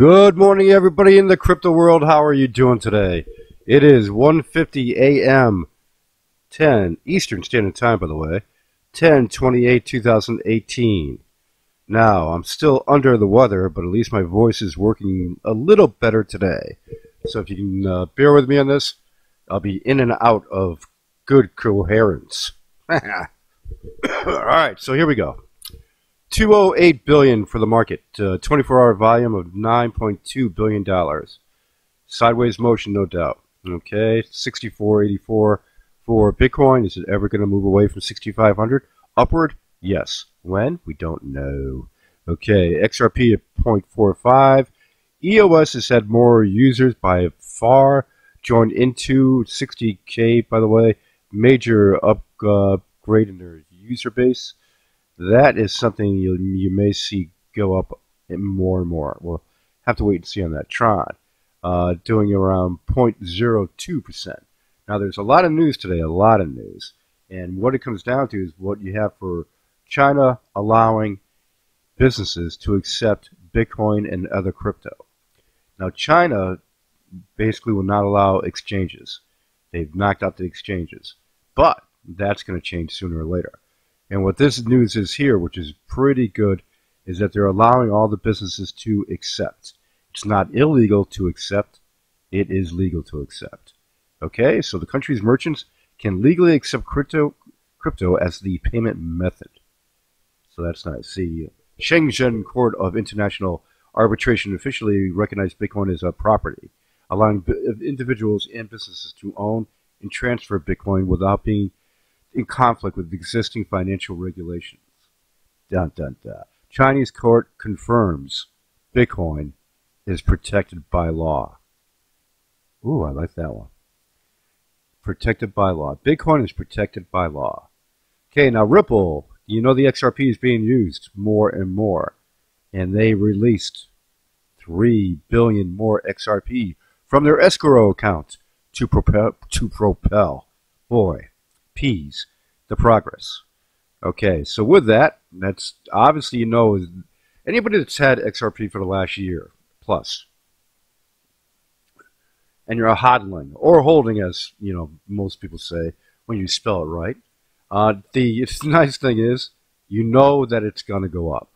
Good morning, everybody in the crypto world. How are you doing today? It is 1:50 a.m. 10 Eastern Standard Time, by the way, 10/28/2018. Now, I'm still under the weather, but at least my voice is working a little better today. So if you can bear with me on this, I'll be in and out of good coherence. All right, so here we go. 208 billion for the market, 24-hour volume of $9.2 billion. Sideways motion, no doubt. Okay, 64.84 for Bitcoin. Is it ever going to move away from 6,500? Upward? Yes. When? We don't know. Okay, XRP at 0.45. EOS has had more users by far, joined into 60K, by the way. Major upgrade in their user base. That is something you may see go up more and more. We'll have to wait and see on that. Tron doing around 0.02%. Now, there's a lot of news today, a lot of news. And what it comes down to is what you have for China allowing businesses to accept Bitcoin and other crypto. Now, China basically will not allow exchanges. They've knocked out the exchanges. But that's going to change sooner or later. And what this news is here, which is pretty good, is that they're allowing all the businesses to accept. It's not illegal to accept. It is legal to accept. Okay, so the country's merchants can legally accept crypto as the payment method. So that's nice. The Shenzhen Court of International Arbitration officially recognized Bitcoin as a property, allowing individuals and businesses to own and transfer Bitcoin without being in conflict with existing financial regulations. Dun, dun, dun. Chinese court confirms Bitcoin is protected by law. Ooh, I like that one. Protected by law. Bitcoin is protected by law. Okay, now Ripple, you know the XRP is being used more and more. And they released 3 billion more XRP from their Escrow account to propel. Boy. P's, the progress. Okay, so with that, that's obviously, you know, anybody that's had XRP for the last year plus, and you're a hodling or holding, as you know, most people say when you spell it right. The nice thing is, you know that it's going to go up.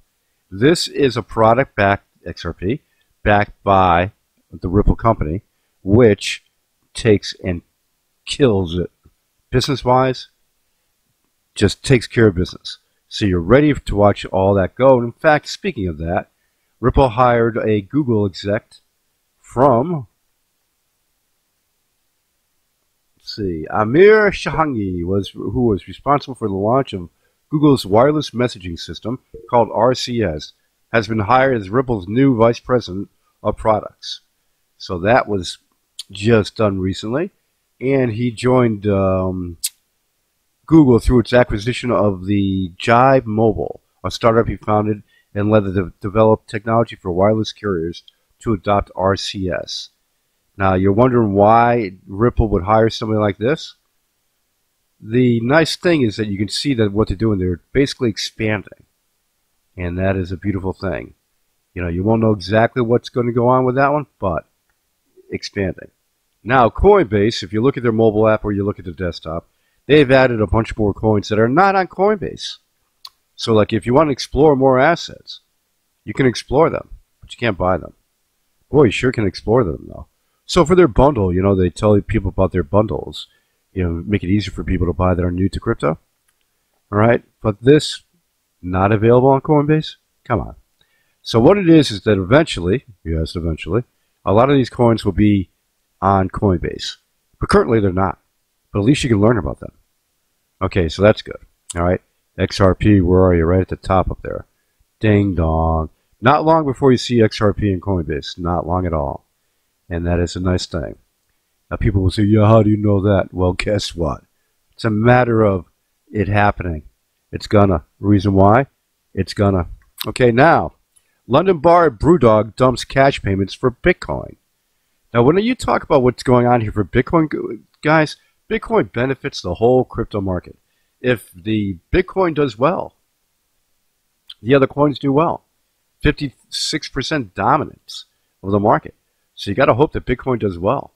This is a product backed XRP, backed by the Ripple company, which takes and kills it. Business-wise, just takes care of business. So you're ready to watch all that go. And in fact, speaking of that, Ripple hired a Google exec from, Amir Shahangi, who was responsible for the launch of Google's wireless messaging system called RCS, has been hired as Ripple's new vice president of products. So that was just done recently. And he joined Google through its acquisition of the Jive Mobile, a startup he founded and led to develop technology for wireless carriers to adopt RCS. Now, you're wondering why Ripple would hire somebody like this? The nice thing is that you can see that what they're doing, they're basically expanding. And that is a beautiful thing. You know, you won't know exactly what's going to go on with that one, but expanding. Now, Coinbase, if you look at their mobile app or you look at their desktop, they've added a bunch more coins that are not on Coinbase. So, like, if you want to explore more assets, you can explore them, but you can't buy them. Boy, you sure can explore them, though. So for their bundle, you know, they tell people about their bundles. You know, make it easier for people to buy that are new to crypto. All right? But this, not available on Coinbase? Come on. So what it is that eventually, yes, eventually, a lot of these coins will be on Coinbase. But currently they're not. But at least you can learn about them. Okay, so that's good. All right. XRP, where are you? Right at the top up there. Ding dong. Not long before you see XRP in Coinbase. Not long at all. And that is a nice thing. Now people will say, yeah, how do you know that? Well, guess what? It's a matter of it happening. It's gonna. Reason why? It's gonna. Okay, now, London bar Brewdog dumps cash payments for Bitcoin. Now, when you talk about what's going on here for Bitcoin, guys, Bitcoin benefits the whole crypto market. If the Bitcoin does well, the other coins do well. 56% dominance of the market. So you got to hope that Bitcoin does well.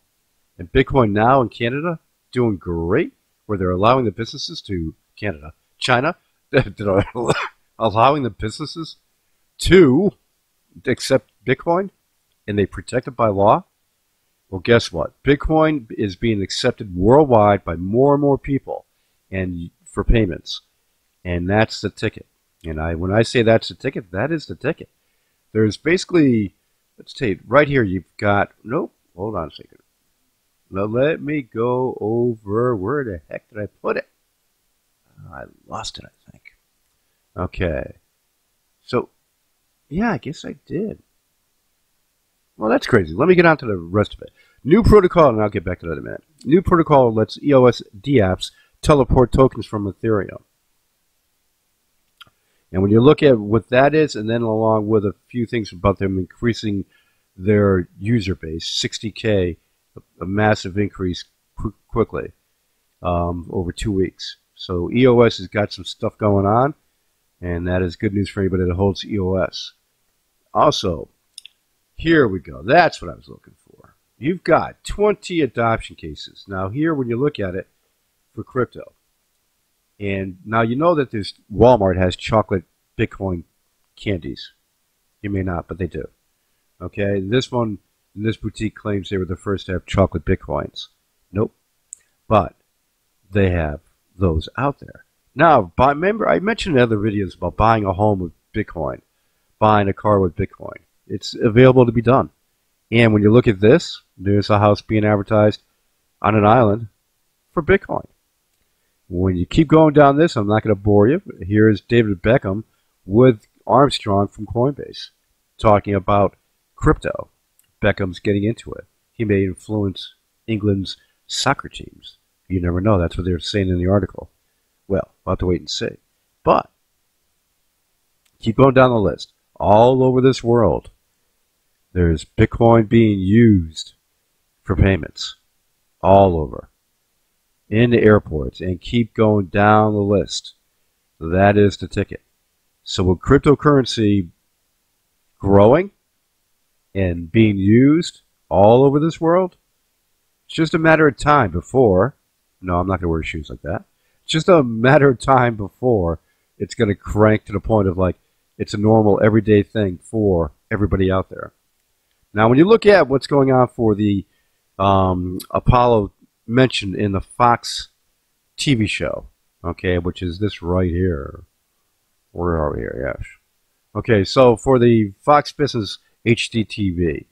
And Bitcoin now in Canada doing great, where they're allowing the businesses to China, they're allowing the businesses to accept Bitcoin, and they protect it by law. Well, guess what? Bitcoin is being accepted worldwide by more and more people, and for payments, and that's the ticket. And when I say that's the ticket, that is the ticket. There's basically, let's take right here. You've got Hold on a second. Now let me go over. Where the heck did I put it? I lost it, I think. Okay. So, yeah, I guess I did. Well, that's crazy. Let me get on to the rest of it. New protocol, and I'll get back to that in a minute. New protocol lets EOS dApps teleport tokens from Ethereum. And when you look at what that is, and then along with a few things about them increasing their user base, 60K, a massive increase quickly over 2 weeks. So EOS has got some stuff going on, and that is good news for anybody that holds EOS. Also, here we go. That's what I was looking for. You've got 20 adoption cases. Now here, when you look at it for crypto, and now you know that this Walmart has chocolate Bitcoin candies. You may not, but they do. Okay, this one, this boutique claims they were the first to have chocolate Bitcoins. Nope. But they have those out there. Now, remember, I mentioned in other videos about buying a home with Bitcoin, buying a car with Bitcoin. It's available to be done. And when you look at this, there's a house being advertised on an island for Bitcoin. When you keep going down this, I'm not going to bore you. Here's David Beckham with Armstrong from Coinbase talking about crypto. Beckham's getting into it. He may influence England's soccer teams. You never know. That's what they're saying in the article. Well, we'll have to wait and see. But keep going down the list. All over this world, there's Bitcoin being used for payments. All over. In the airports, and keep going down the list. That is the ticket. So with cryptocurrency growing and being used all over this world, it's just a matter of time before, no, I'm not going to wear shoes like that. It's just a matter of time before it's going to crank to the point of like it's a normal everyday thing for everybody out there. Now when you look at what's going on for the Apollo mentioned in the Fox TV show, okay, which is this right here. Where are we here? Yes. Okay, so for the Fox Business HD TV,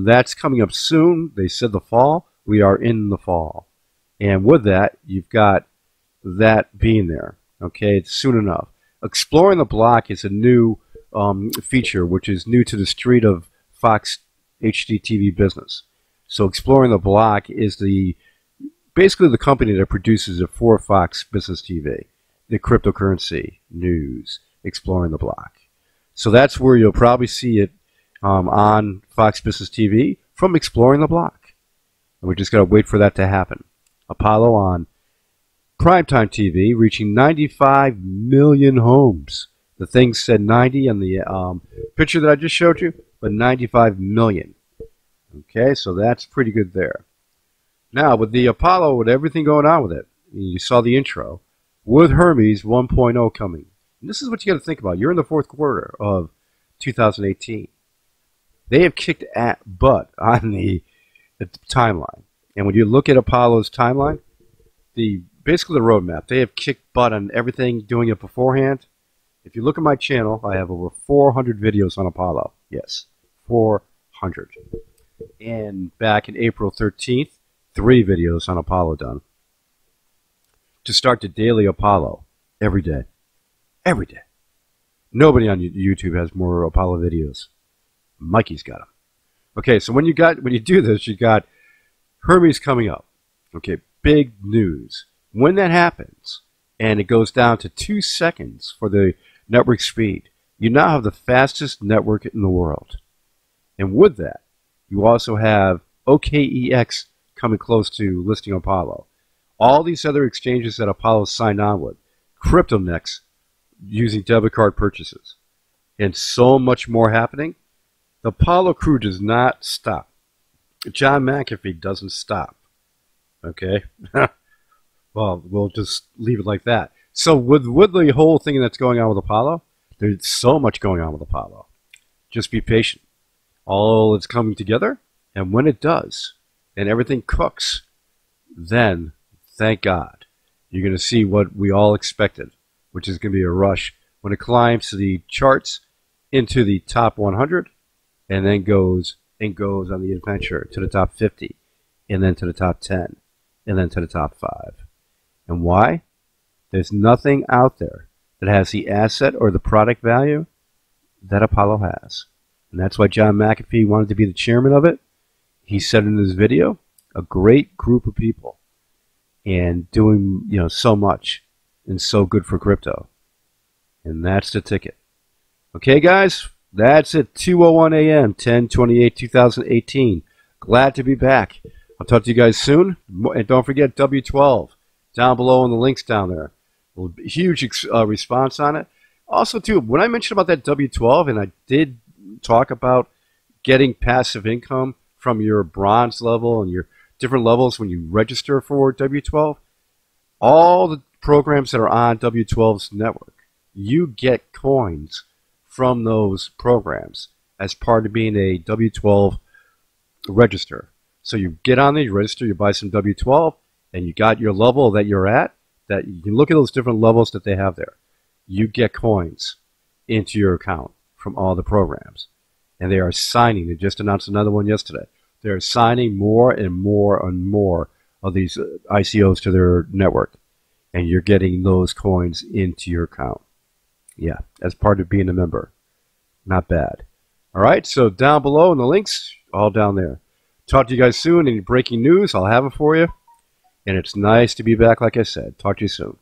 that's coming up soon. They said the fall. We are in the fall. And with that, you've got that being there. Okay, it's soon enough. Exploring the Block is a new feature, which is new to the street of Fox HD TV business. So Exploring the Block is basically the company that produces it for Fox Business TV, the cryptocurrency news, Exploring the Block. So that's where you'll probably see it on Fox Business TV from Exploring the Block. And we just got to wait for that to happen. Apollo on primetime TV, reaching 95 million homes. The thing said 90 on the picture that I just showed you, but 95 million. Okay, so that's pretty good there. Now, with the Apollo, with everything going on with it, you saw the intro, with Hermes 1.0 coming. And this is what you got to think about. You're in the fourth quarter of 2018. They have kicked butt on the timeline. And when you look at Apollo's timeline, basically the roadmap, they have kicked butt on everything, doing it beforehand. If you look at my channel, I have over 400 videos on Apollo. Yes, 400. And back in April 13th, 3 videos on Apollo done. To start the daily Apollo every day. Every day. Nobody on YouTube has more Apollo videos. Mikey's got them. Okay, so when you do this, you got Hermes coming up. Okay, big news. When that happens, and it goes down to 2 seconds for the network speed, you now have the fastest network in the world. And with that, you also have Okex coming close to listing Apollo. All these other exchanges that Apollo signed on with, CryptoNext using debit card purchases, and so much more happening. The Apollo crew does not stop. John McAfee doesn't stop. Okay? Well, we'll just leave it like that. So with the whole thing that's going on with Apollo, there's so much going on with Apollo. Just be patient. All is coming together, and when it does, and everything cooks, then, thank God, you're going to see what we all expected, which is going to be a rush when it climbs to the charts into the top 100, and then goes on the adventure to the top 50, and then to the top 10, and then to the top 5. And why? There's nothing out there that has the asset or the product value that Apollo has. And that's why John McAfee wanted to be the chairman of it. He said in his video, a great group of people and doing so much and so good for crypto. And that's the ticket. Okay, guys, that's it. 2:01 a.m., 10/28/2018. Glad to be back. I'll talk to you guys soon. And don't forget W12 down below in the links down there. Huge response on it. Also, too, when I mentioned about that W12, and I did talk about getting passive income from your bronze level and your different levels when you register for W12, all the programs that are on W12's network, you get coins from those programs as part of being a W12 register. So you get on there, you register, you buy some W12, and you got your level that you're at, that you can look at those different levels that they have there. You get coins into your account from all the programs. And they are signing. They just announced another one yesterday. They're signing more and more and more of these ICOs to their network. And you're getting those coins into your account. Yeah, as part of being a member. Not bad. All right, so down below in the links, all down there. Talk to you guys soon. Any breaking news, I'll have it for you. And it's nice to be back, like I said. Talk to you soon.